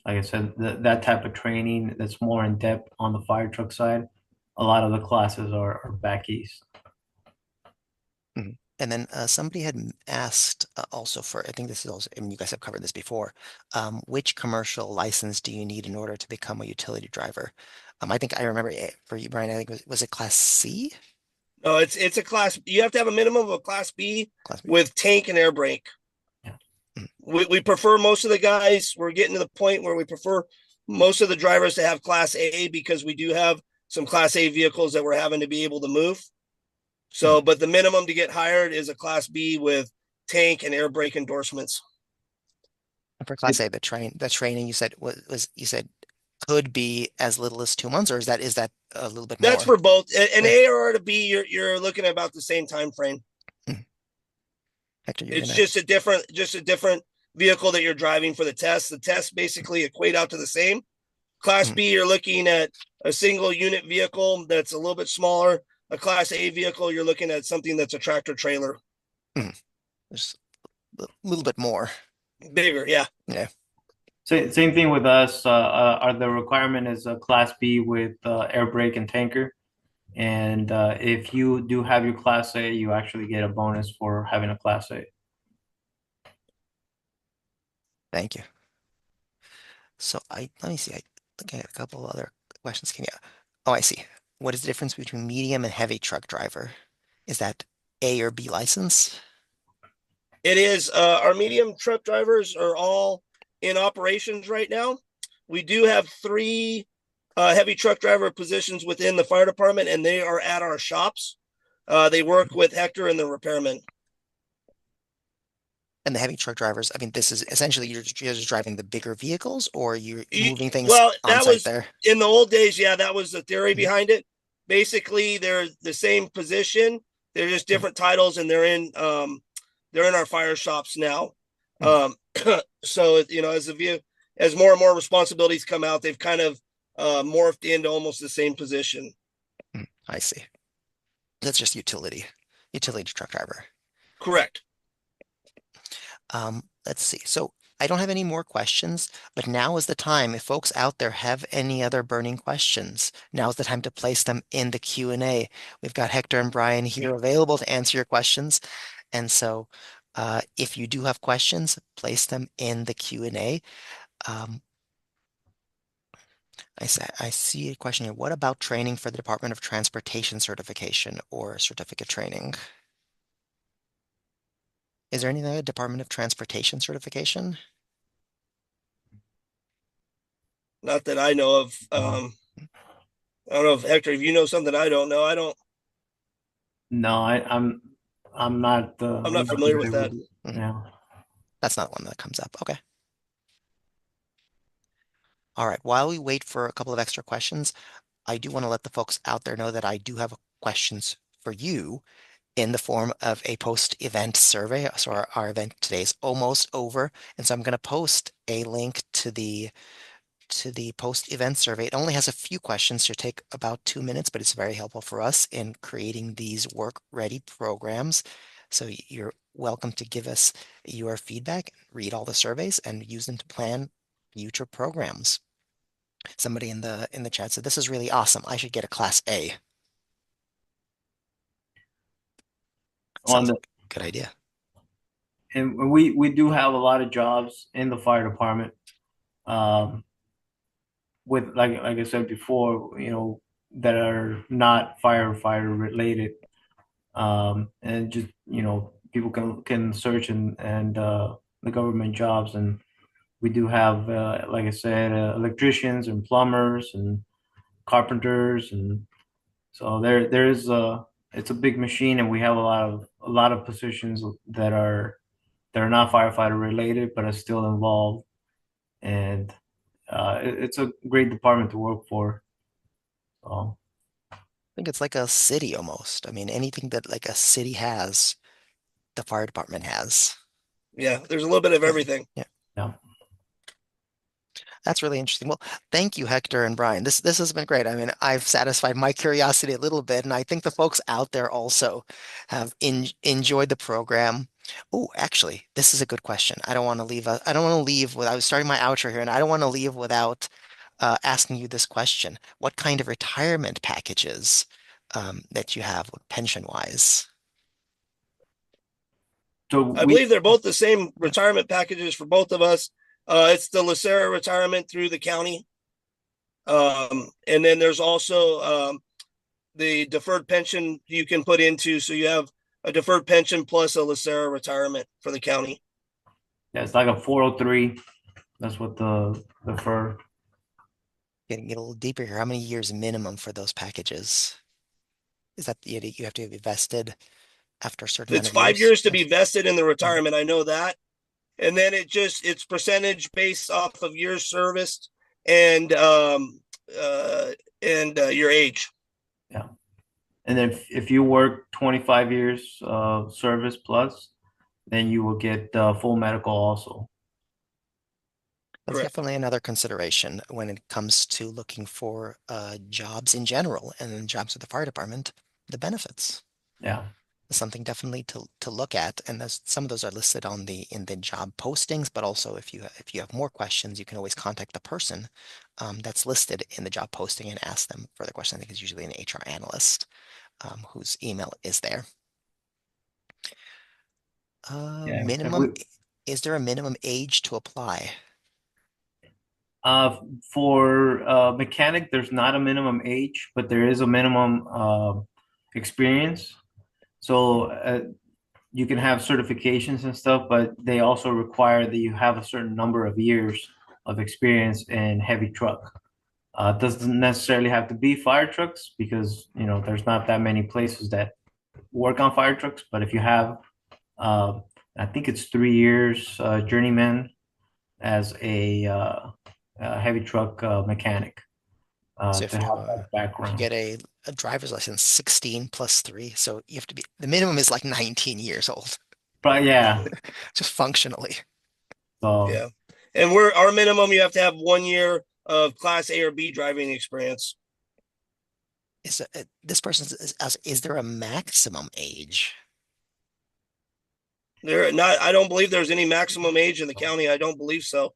like I said, that type of training that's more in depth on the fire truck side, a lot of the classes are back east. Mhm. And then somebody had asked also for, I think this is also, and you guys have covered this before, which commercial license do you need in order to become a utility driver? I think I remember for you, Brian, I think was it Class C? No, it's a class. You have to have a minimum of a class B Class B? with tank and air brake. Yeah. Mhm. We prefer most of the guys. We're getting to the point where we prefer most of the drivers to have class A because we do have some class A vehicles that we're having to be able to move. So, but the minimum to get hired is a class B with tank, and air brake endorsements. And for Class A, the training you said was you said could be as little as 2 months, or is that a little bit That's more? for both an Yeah. A or a B. You're looking at about the same time frame. Hmm. Hector, you're It's gonna. just a different vehicle that you're driving for the test. The tests basically equate out to the same. Class Hmm. B, you're looking at a single unit vehicle that's a little bit smaller. A Class A vehicle, you're looking at something that's a tractor trailer, Hmm. Just a little bit more. bigger. Yeah, Yeah. Same thing with us. Are the requirement is a Class B with air brake and tanker. And if you do have your Class A, you actually get a bonus for having a Class A. Thank you. So let me see. I think I got a couple other questions. Can you? Oh, I see. What is the difference between medium and heavy truck driver? Is that A or B license? it is. Our medium truck drivers are all in operations right now. We do have three heavy truck driver positions within the fire department, and they are at our shops. They work with Hector and the repairman. And the heavy truck drivers, I mean, this is essentially you're just driving the bigger vehicles, or you're moving things Well, on that site was there. in the old days. Yeah, that was the theory Mhm. behind it. Basically, they're the same position. They're just Mhm. different titles, and they're in our fire shops now. Mhm. Um, so as more and more responsibilities come out, they've kind of morphed into almost the same position. I see. That's just utility truck driver. Correct. Let's see. So I don't have any more questions, but now is the time. If folks out there have any other burning questions, now is the time to place them in the Q&A. We've got Hector and Brian here available to answer your questions. And so if you do have questions, place them in the Q&A. Um, I see a question here. What about training for the Department of Transportation certification or certificate training? Is there anything like a Department of Transportation certification? Not that I know of. I don't know if Hector, if you know something I don't know, I don't. No, I'm not I'm I'm not not familiar with familiar with that. it. Mhm. Yeah. That's not one that comes up. Okay. All right. While we wait for a couple of extra questions, I do want to let the folks out there know that I do have questions for you in the form of a post-event survey. So our event today is almost over, and so I'm going to post a link to the post-event survey. It only has a few questions, to take about 2 minutes, but it's very helpful for us in creating these work-ready programs. So you're welcome to give us your feedback, read all the surveys, and use them to plan future programs. Somebody in the chat said, "This is really awesome. I should get a Class A." On Sounds the like a good idea. and we do have a lot of jobs in the fire department. Um, with like I said before, that are not firefighter related. And just people can search and the government jobs, and we do have like I said, electricians and plumbers and carpenters, and so there's it's a big machine, and we have a lot of positions that are not firefighter related but are still involved, and it's a great department to work for. So I think it's like a city almost. I mean, anything that like a city has, the fire department has. Yeah, there's a little bit of Yeah, everything. yeah. yeah. That's really interesting. Well, thank you, Hector and Brian. This has been great. I mean, I've satisfied my curiosity a little bit, and I think the folks out there also have enjoyed the program. Oh, actually, this is a good question. I don't want to leave without, I was starting my outro here, and I don't want to leave without asking you this question. What kind of retirement packages that you have pension-wise? So I we believe they're both the same retirement packages for both of us. It's the Lacera retirement through the county. And then there's also the deferred pension you can put into. So you have a deferred pension plus a Lacera retirement for the county. Yeah, it's like a 403. That's what the fur. Getting a little deeper here. How many years minimum for those packages? Is that you have to be vested? after a certain It's amount of 5 years to be Yes. vested in the retirement. I know that. And then it's percentage based off of years serviced and uh your age. Yeah. And if you work 25 years service plus, then you will get full medical also. That's Correct. definitely another consideration when it comes to looking for jobs in general and then jobs with the fire department, the benefits. Yeah. Is something definitely to look at, and some of those are listed on the in the job postings. But also, if you have more questions, you can always contact the person that's listed in the job posting and ask them further questions. I think it's usually an HR analyst whose email is there. Yeah. And Minimum, is there a minimum age to apply? uh, for mechanic, there's not a minimum age, but there is a minimum experience. So you can have certifications and stuff, but they also require that you have a certain number of years of experience in heavy truck. It doesn't necessarily have to be fire trucks because there's not that many places that work on fire trucks. But if you have, uh, I think it's 3 years journeyman as a heavy truck mechanic So to have that if you background. get a driver's license, 16 plus 3, so you have to be the minimum is like 19 years old, But yeah, just functionally. so Yeah. And we're our minimum you have to have 1 year of class A or B driving experience. This person is there a maximum age? There not I don't believe there's any maximum age in the county. I don't believe so.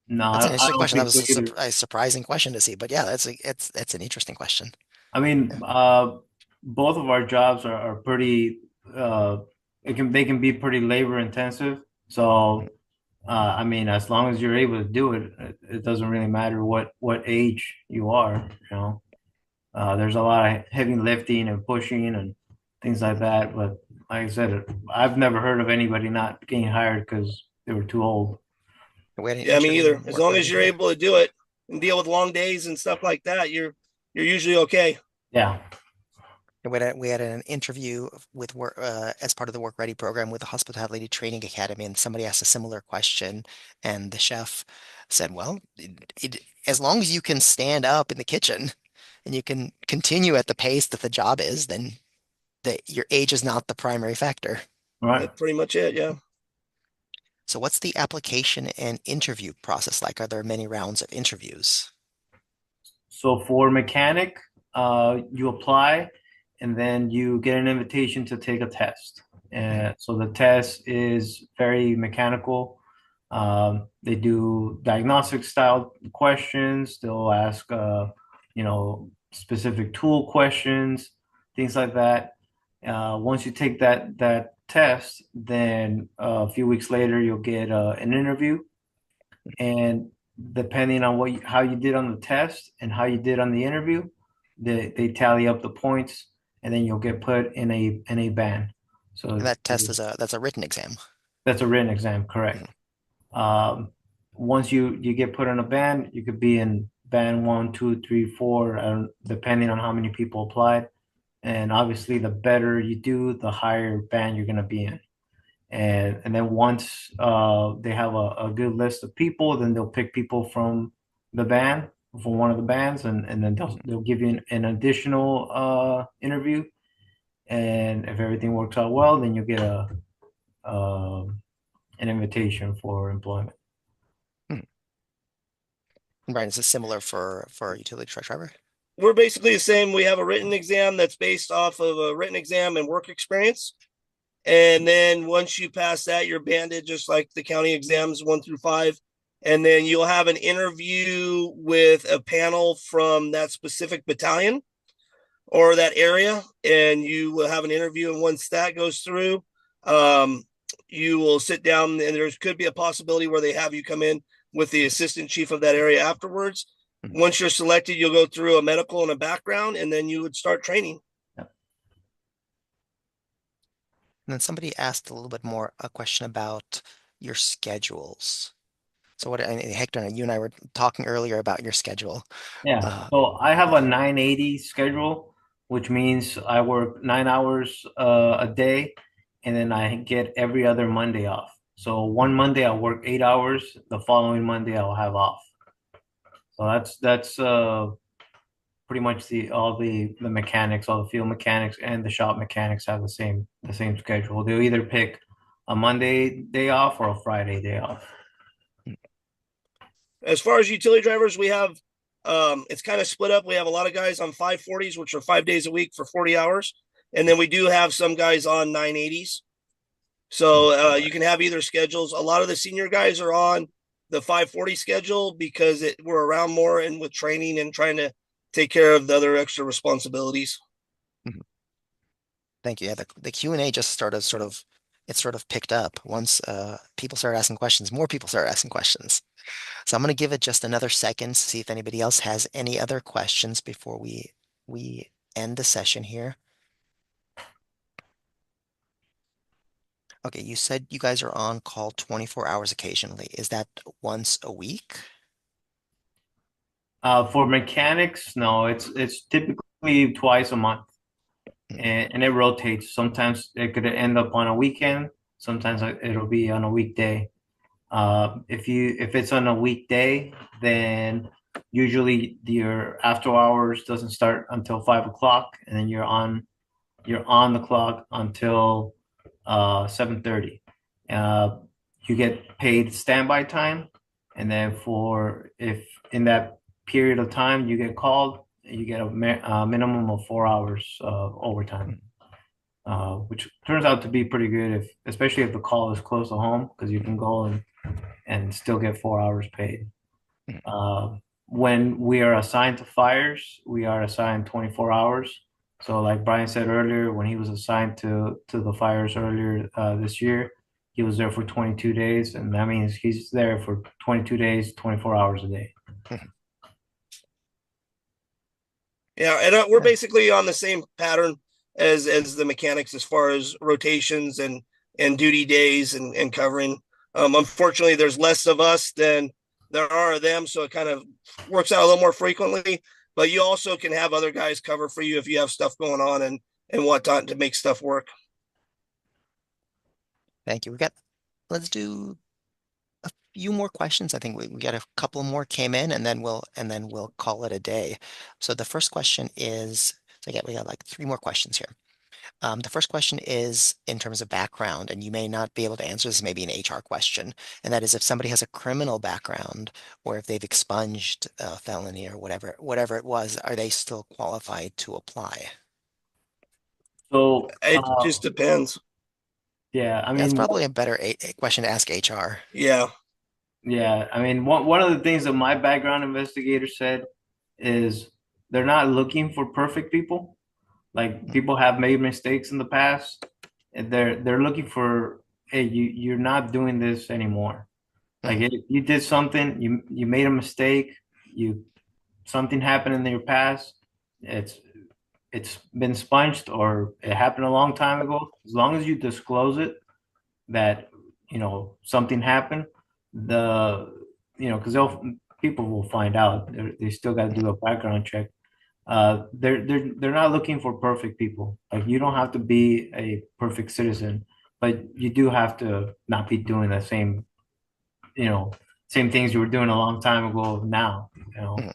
no, That's an I interesting don't question. That think was so either. a surprising question to see, but yeah, it's an interesting question. I mean, Yeah. both of our jobs are pretty. Uh, they can be pretty labor intensive. So, I mean, as long as you're able to do it, it doesn't really matter what age you are. There's a lot of heavy lifting and pushing and things like that. But like I said, I've never heard of anybody not getting hired because they were too old. We had an Yeah, me interview either. in As work long as ready. you're Yeah. able to do it and deal with long days and stuff like that, you're usually okay. Yeah. We had an interview with work as part of the Work Ready program with the Hospitality Training Academy, and somebody asked a similar question, and the chef said, "Well, as long as you can stand up in the kitchen and you can continue at the pace that the job is, then your age is not the primary factor." All right. That's pretty much it. Yeah. So, what's the application and interview process like? Are there many rounds of interviews? So for mechanic, you apply and then you get an invitation to take a test. And so the test is very mechanical. They do diagnostic style questions. They'll ask, specific tool questions, things like that. Once you take that test, then a few weeks later you'll get an interview, and depending on how you did on the test and how you did on the interview, they tally up the points, and then you'll get put in a band. And So that test is that's a written exam. that's a written exam, correct? Mhm. Once you get put in a band, you could be in band one, two, three, four, depending on how many people applied. And obviously, the better you do, the higher band you're going to be in. And then once they have a good list of people, then they'll pick people from the band, from one of the bands, and then they'll give you an additional interview. And if everything works out well, then you'll get an invitation for employment. Hmm. Brian, is this similar for a utility truck driver? We're basically the same. We have a written exam that's based off of a written exam and work experience. And then once you pass that, you're banded just like the county exams 1 through 5. And then you'll have an interview with a panel from that specific battalion or that area. And you will have an interview. And once that goes through, you will sit down, and there could be a possibility where they have you come in with the assistant chief of that area afterwards. Hmm. Once you're selected, you'll go through a medical and a background, and then you would start training. And then somebody asked a little bit more a question about your schedules. So Hector, you and I were talking earlier about your schedule. Yeah. Uh, So I have a 980 schedule. which means I work 9 hours a day, and then I get every other Monday off. So one Monday I'll work 8 hours, the following Monday I'll have off. So that's pretty much the mechanics, all the field mechanics and the shop mechanics have the same schedule. They'll either pick a Monday day off or a Friday day off. As far as utility drivers, we have it's kind of split up. We have a lot of guys on 540s, which are 5 days a week for 40 hours. And then we do have some guys on 980s. So you can have either schedules. A lot of the senior guys are on the 540 schedule because we're around more and with training and trying to take care of the other extra responsibilities. Mhm. Thank you. Yeah, the Q&A just started it sort of picked up once people started asking questions. More people started asking questions. So I'm going to give it just another second to see if anybody else has any other questions before we end the session here. Okay, you said you guys are on call 24 hours occasionally. Is that once a week? For mechanics, no, it's typically twice a month, Mm, and it rotates. Sometimes it could end up on a weekend. Sometimes it'll be on a weekday. If it's on a weekday, then usually your after hours doesn't start until 5 o'clock, and then you're on the clock until 7:30. Uh, you get paid standby time, and then for if in that period of time you get called, you get a minimum of 4 hours overtime, mm, which turns out to be pretty good if especially if the call is close to home because you can go and still get 4 hours paid. mm. Uh, when we are assigned to fires, we are assigned 24 hours. So, like Brian said earlier, when he was assigned to the fires earlier this year, he was there for 22 days, and that means he's there for 22 days, 24 hours a day. Mhm. Yeah, and we're Yeah. basically on the same pattern as the mechanics as far as rotations and duty days and covering. Unfortunately, there's less of us than there are of them, so it kind of works out a little more frequently. But you also can have other guys cover for you if you have stuff going on and whatnot to make stuff work. Thank you. Let's do a few more questions. I think we got a couple more came in and then we'll call it a day. So the first question is, so we got like three more questions here. The first question is in terms of background, and you may not be able to answer this, maybe an HR question, and that is if somebody has a criminal background or if they've expunged a felony or whatever it was, are they still qualified to apply? So, It just depends. yeah, I Yeah, it's mean, probably a better a question to ask HR. Yeah. yeah, I mean, one of the things that my background investigator said is they're not looking for perfect people. Like Mm, people have made mistakes in the past, and they're looking for, hey, you're not doing this anymore. Like mhm, if you did something, you made a mistake, you something happened in your past, it's it's been sponged or it happened a long time ago. As long as you disclose it that something happened, the because people will find out. They still got to mhm, do a background check. They're not looking for perfect people. Like you don't have to be a perfect citizen, but you do have to not be doing the you know, same things you were doing a long time ago now. mhm.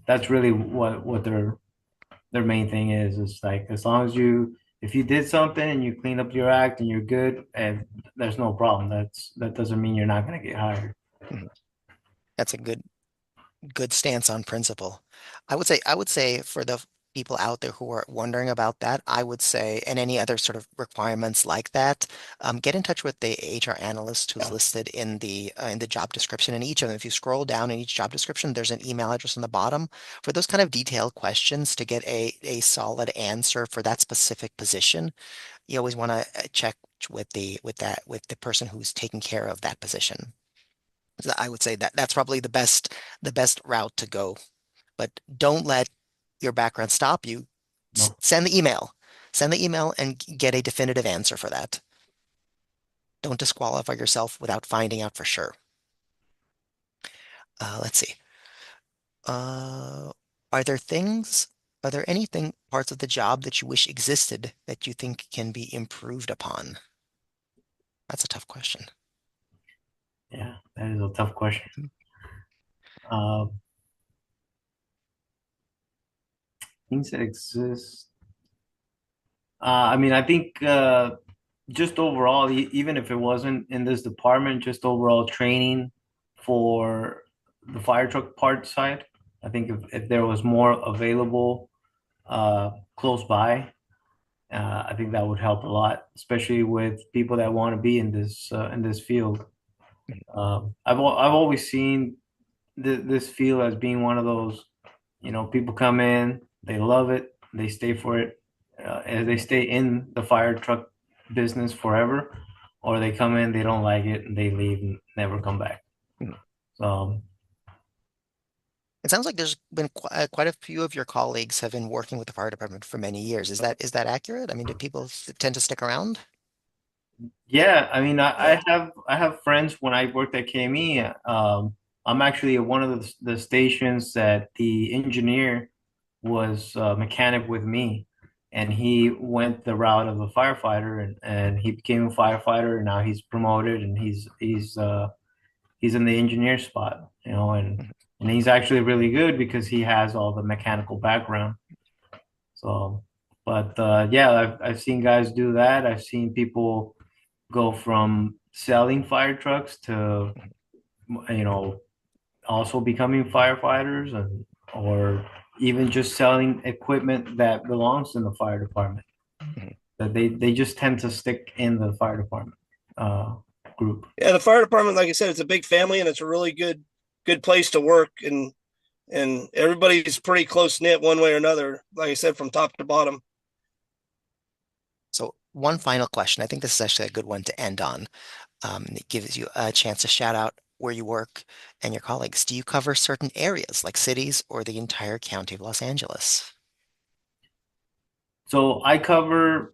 That's really what their main thing is. It's like as long as if you did something and you clean up your act and you're good, and there's no problem. That doesn't mean you're not gonna get hired. Mhm. That's a good stance on principle. I would say for the people out there who are wondering about that, I would say, and any other sort of requirements like that, get in touch with the HR analyst who's listed in the job description. In each of them, if you scroll down in each job description, there's an email address on the bottom for those kind of detailed questions to get a solid answer for that specific position. You always want to check with the person who's taking care of that position. So I would say that that's probably the best route to go. But don't let your background stop you. No. Send the email. Send the email and get a definitive answer for that. Don't disqualify yourself without finding out for sure. Let's see. Uh, are there things Are there anything parts of the job that you wish existed that you think can be improved upon? That's a tough question. Yeah, that is a tough question. Mhm. Uh, things that exist. I mean, I think just overall, even if it wasn't in this department, just overall training for the fire truck part side. I think if there was more available close by, I think that would help a lot, especially with people that want to be in this field. I've always seen this field as being one of those, people come in, they love it, they stay for it, and they stay in the fire truck business forever, or they come in, they don't like it, and they leave and never come back. Mhm. So It sounds like there's been quite a few of your colleagues have been working with the fire department for many years. Is that accurate? I mean, do people tend to stick around? yeah, I mean, Yeah. I have friends when I worked at KME. I'm actually at one of the stations that the engineer was a mechanic with me, and he went the route of a firefighter, and he became a firefighter, and now he's promoted, and he's in the engineer spot, Mhm. and he's actually really good because he has all the mechanical background. So, but yeah, I've seen guys do that. I've seen people go from selling fire trucks to you know also becoming firefighters, and or even just selling equipment that belongs in the fire department, Mhm. that they just tend to stick in the fire department uh, group. Yeah, the fire department, like I said, it's a big family and it's a really good place to work, and everybody's pretty close knit one way or another, like I said, from top to bottom. So one final question. I think this is actually a good one to end on. It gives you a chance to shout out where you work and your colleagues. Do you cover certain areas like cities or the entire county of Los Angeles? So I cover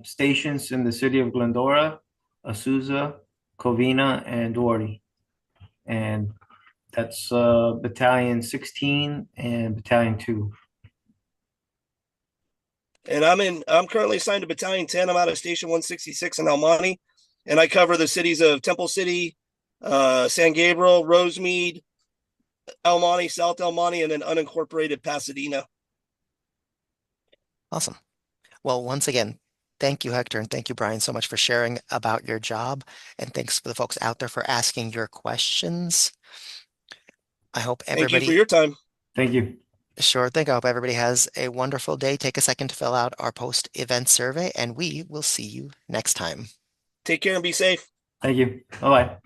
stations in the city of Glendora, Azusa, Covina, and Duarte, and that's Battalion 16 and Battalion 2. And I'm currently assigned to Battalion 10. I'm out of Station 166 in El Monte, and I cover the cities of Temple City, San Gabriel, Rosemead, El Monte, South El Monte, and then unincorporated Pasadena. Awesome. Well, once again, thank you, Hector, and thank you, Brian, so much for sharing about your job. And thanks for the folks out there for asking your questions. I hope Thank you for everybody, your time. Thank you. sure thing. I hope everybody has a wonderful day. Take a second to fill out our post-event survey, and we will see you next time. Take care and be safe. Thank you. Bye bye.